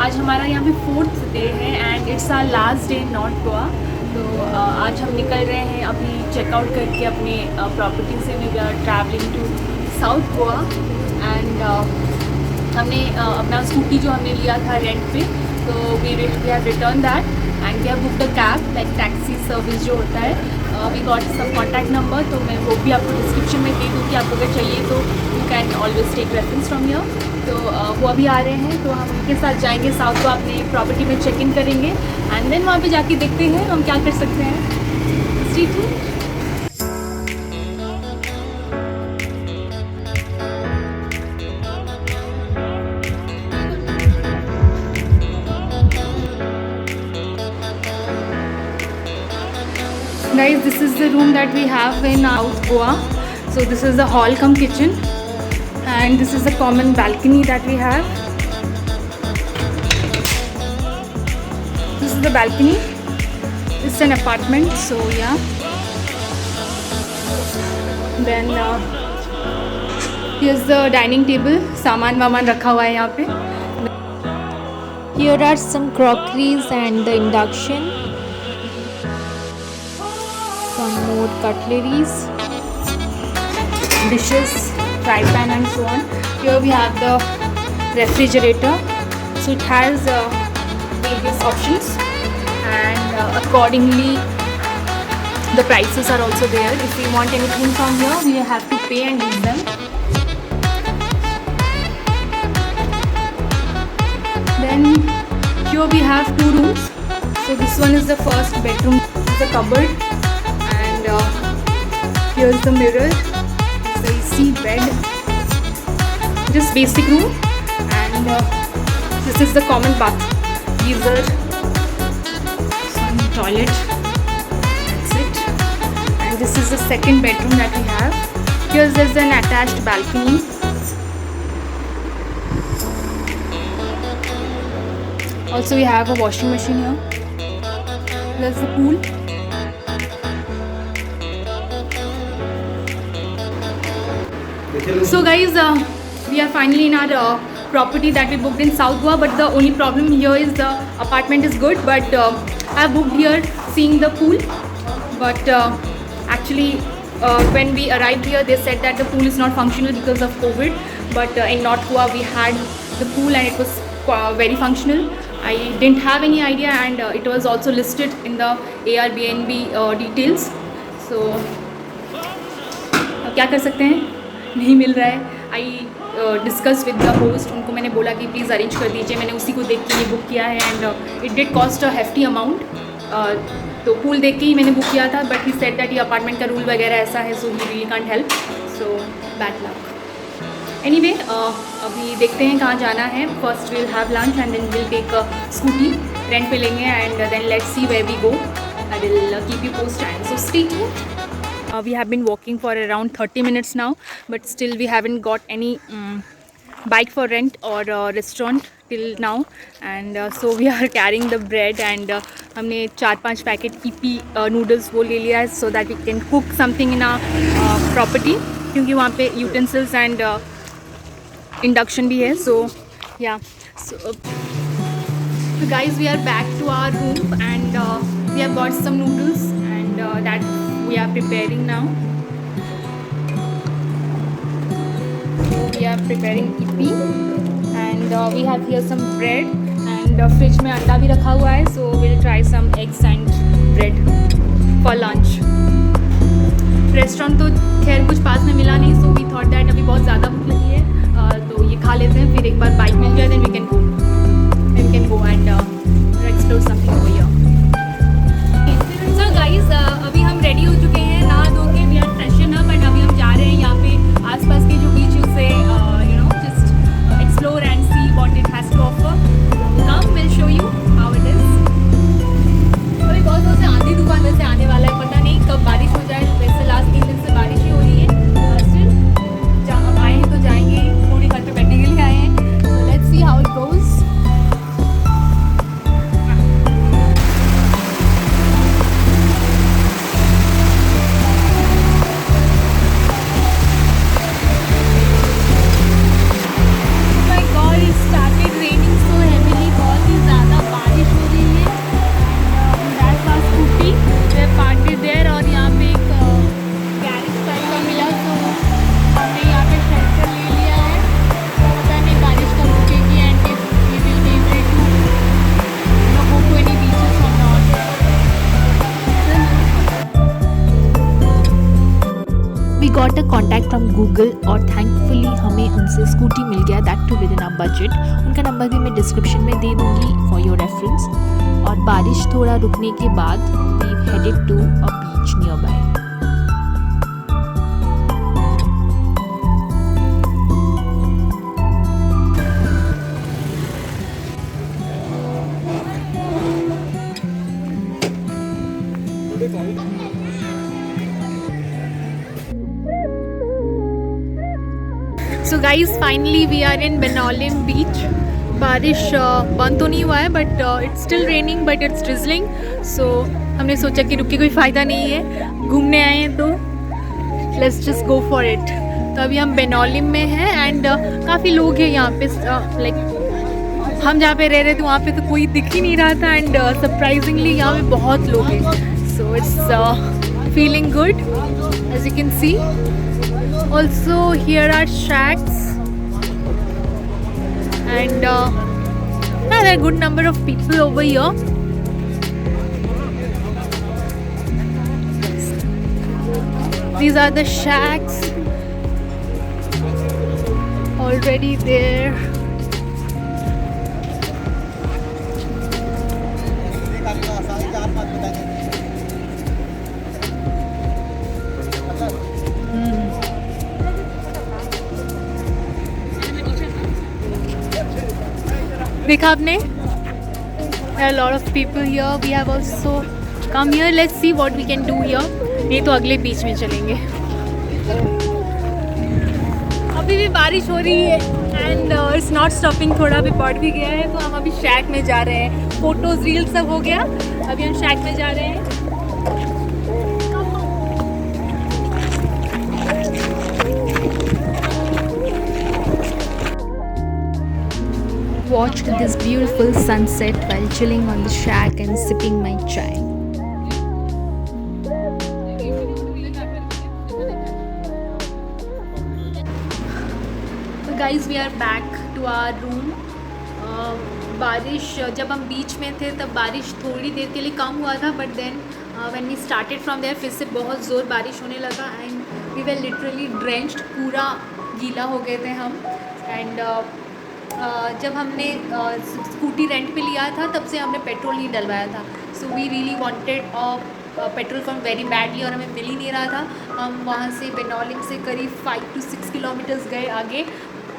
आज हमारा यहाँ पे 4th डे है and it's our last day in North Goa. तो आज हम निकल रहे हैं अभी चेकआउट करके अपने प्रॉपर्टी से। We are travelling to South Goa and हमने अपना स्कूटी जो हमने लिया था रेंट पे, तो we have return that and we have booked a cab like taxi service जो होता है। We got some contact number, तो मैं वो भी आपको डिस्क्रिप्शन में दे दूँगी। आपको अगर चाहिए तो you can always take reference from here. तो वो अभी आ रहे हैं, तो हम उनके साथ जाएंगे साउथ को, अपने प्रॉपर्टी में चेक इन करेंगे एंड देन वहाँ पे जाके देखते हैं हम क्या कर सकते हैं। Stay tuned. Guys, this is the room that we have in South Goa. So this is the hall cum kitchen and this is the common balcony that we have. This is the balcony. It's an apartment, so yeah. Then here's the dining table. सामान वामान रखा हुआ है यहाँ पे. Here are some crockeries and the induction. Some more cutleries, dishes, fry pan and so on. Here we have the refrigerator. So it has various options and accordingly the prices are also there. If we want anything from here, we have to pay and use them. Then here we have 2 rooms. So this one is the first bedroom. It's a cupboard. Here's the mirror, the AC bed, just basic room, and this is the common bath, geyser, some toilet, that's it. And this is the second bedroom that we have. Here there's an attached balcony. Also we have a washing machine here. There's the pool. So guys, we are finally in our property that we booked in South Goa, but the only problem here is the apartment is good, but I booked here seeing the pool, but actually when we arrived here they said that the pool is not functional because of COVID, but in North Goa we had the pool and it was very functional. I didn't have any idea and it was also listed in the Airbnb details. So अब क्या कर सकते हैं, नहीं मिल रहा है. I discuss with the host, उनको मैंने बोला कि प्लीज़ अरेंज कर दीजिए. मैंने उसी को देख के ये बुक किया है and it did cost a hefty amount. तो पूल देख के ही मैंने बुक किया था, बट ही सेड दैट ये अपार्टमेंट का रूल वगैरह ऐसा है, so he really can't help. So bad luck. Anyway, अभी देखते हैं कहाँ जाना है. First will have lunch and then will take scooty rent पे लेंगे and then let's see where we go. I will keep you posted, so stay tuned. We have been walking for around 30 minutes now, but still we haven't got any bike for rent or restaurant till now, and so we are carrying the bread and हमने 4-5 packet EP noodles वो ले लिया है so that we can cook something in our property, क्योंकि वहाँ पे utensils and induction भी है. So yeah, so guys, we are back to our room and we have got some noodles and that we are preparing now. So we are preparing ippy and we have here some bread and fridge में अंडा भी रखा हुआ है, so we'll try some eggs and bread for lunch. Restaurant तो खैर कुछ पास में मिला नहीं, so we thought that अभी बहुत ज़्यादा भूख लगी है, तो ये खा लेते हैं, फिर एक बार बाइक मिल जाए then we can go and explore something over here. So guys, अभी हम रेडी हो चुके हैं, नहा धो के we are freshen up and अभी हम जा रहे हैं यहाँ पे आसपास के जो बीच से just explore and see what it has to offer. Come will show you how it is. अभी बहुत जोर से आंधी तूफान वैसे आने वाला है, पता नहीं कब बारिश हो जाए. वैसे लास्ट 3 दिन से बारिश ही हो रही है. स्टिल जहाँ हम आए हैं तो जाएंगे, थोड़ी घर पे बैठने के लिए आए हैं. So let's see how Google और थैंकफुली हमें उनसे स्कूटी मिल गया, that too within our budget. उनका नंबर भी मैं डिस्क्रिप्शन में दे दूँगी फॉर योर रेफरेंस। और बारिश थोड़ा रुकने के बाद we headed to a beach nearby. So guys finally we are in Benaulim beach. बारिश बंद तो नहीं हुआ है but it's still raining but it's drizzling. So हमने सोचा कि रुक के कोई फ़ायदा नहीं है, घूमने आए हैं तो let's just go for it. तो अभी हम बेनोलिम में हैं एंड काफ़ी लोग हैं यहाँ पे। लाइक हम जहाँ पे रह रहे थे वहाँ पे तो कोई दिख ही नहीं रहा था एंड सरप्राइजिंगली यहाँ पे बहुत लोग हैं। So it's feeling good as you can see. Also here are shacks and there are a good number of people over here. These are the shacks already there. देखा आपने? There are a lot of people here. We have also come here. Let's see what we can do here. नहीं तो अगले बीच में चलेंगे। अभी भी बारिश हो रही है एंड इट्स नॉट स्टॉपिंग। थोड़ा भी बढ़ भी गया है तो हम अभी शैक में जा रहे हैं। फोटोज रील्स सब हो गया, अभी हम शैक में जा रहे हैं। Watched this beautiful sunset while chilling on the shack and sipping my chai. So guys, we are back to our room. बारिश जब हम बीच में थे तब बारिश थोड़ी देर के लिए कम हुआ था but then when we started from there फिर से बहुत ज़ोर बारिश होने लगा and we were literally drenched, पूरा गीला हो गए थे हम। एंड जब हमने स्कूटी रेंट पे लिया था तब से हमने पेट्रोल नहीं डलवाया था। So we really wanted petrol pump very badly और हमें मिल ही नहीं रहा था। हम वहाँ से बेनोलिम से करीब 5 to 6 किलोमीटर्स गए आगे,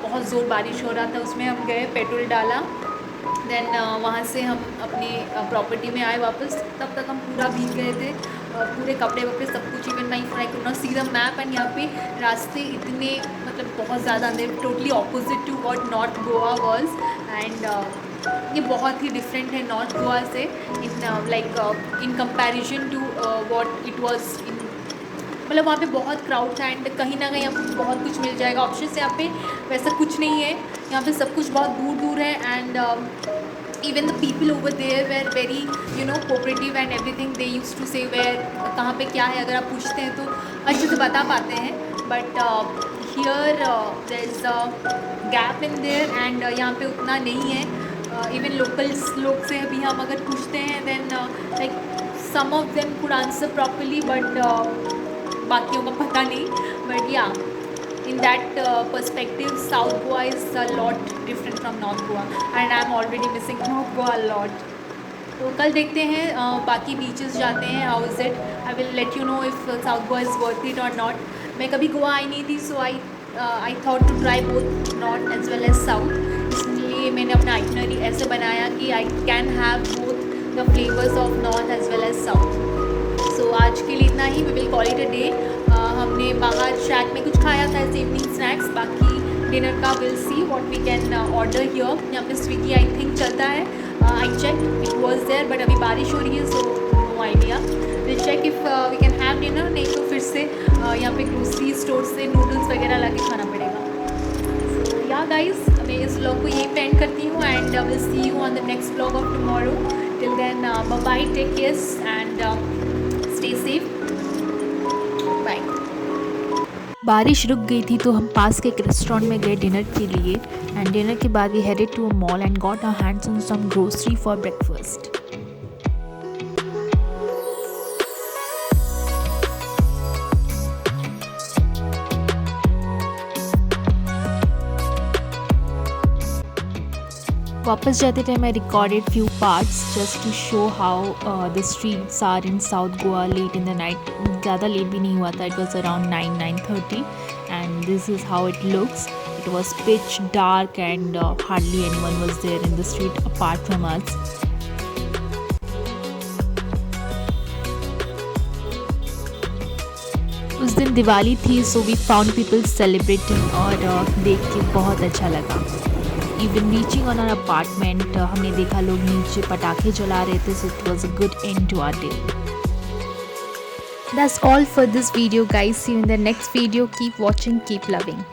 बहुत ज़ोर बारिश हो रहा था, उसमें हम गए, पेट्रोल डाला, देन वहाँ से हम अपनी प्रॉपर्टी में आए वापस। तब तक हम पूरा भीग गए थे, पूरे कपड़े वपड़े सब कुछ। Even my fry could not see the map and यहाँ पे रास्ते इतने मतलब बहुत ज़्यादा अंदर, totally opposite to what North Goa was. And ये बहुत ही डिफरेंट है नॉर्थ गोवा से in comparison to what it was in. मतलब वहाँ पे बहुत क्राउड था एंड कहीं ना कहीं आपको बहुत कुछ मिल जाएगा ऑप्शन से। यहाँ पे वैसा कुछ नहीं है, यहाँ पे सब कुछ बहुत दूर दूर है and even the people over there were very cooperative and everything. They used to say where कहाँ पे क्या है, अगर आप पूछते हैं तो अच्छे से बता पाते हैं। but here there is a gap in there and यहाँ पे उतना नहीं है। even locals लोग से अभी हम अगर पूछते हैं then like some of them could answer properly but बाकियों का पता नहीं। but yeah, in that perspective South Goa is a lot different from North Goa and I am already missing North Goa a lot. तो कल देखते हैं बाकी beaches जाते हैं, how is it. I will let you know if south Goa is worth it और not. मैं कभी गोवा आई नहीं थी so I thought to try both north as well as south. इसलिए मैंने अपना आइटनरी ऐसे बनाया कि I can have both the flavours of north as well as south. So आज के लिए इतना ही, we will call it a day. हमने बाहर शैक में कुछ खाया था एज इवनिंग स्नैक्स, बाकी डिनर का will see what we can order here. यहाँ पे स्विगी आई थिंक चलता है, I check it was there but अभी बारिश हो रही है so no idea. Will check if we can have dinner, नहीं तो फिर से यहाँ पे ग्रोसरी स्टोर से नूडल्स वगैरह ला के खाना पड़ेगा। सो या गाइज, मैं इस व्लॉग को यहीं पे एंड करती हूँ and will see you on the next vlog of tomorrow. Till then bye bye, take care and stay safe, bye. बारिश रुक गई थी तो हम पास के एक रेस्टोरेंट में गए डिनर के लिए एंड डिनर के बाद we headed to a mall and got our hands on some grocery for breakfast. वापस जाते time I recorded few parts just to show how the streets are in South Goa late in the night. ज़्यादा late भी नहीं हुआ था, it was around 9-9:30 and this is how it looks. It was pitch dark and hardly anyone was there in the street apart from us. उस दिन दिवाली थी, so we found people celebrating और देख के बहुत अच्छा लगा. Even reaching on our apartment, हमने देखा लोग नीचे पटाखे जला रहे थे, so it was a good end to our day. That's all for this video guys. See you in the next video. Keep watching, keep loving.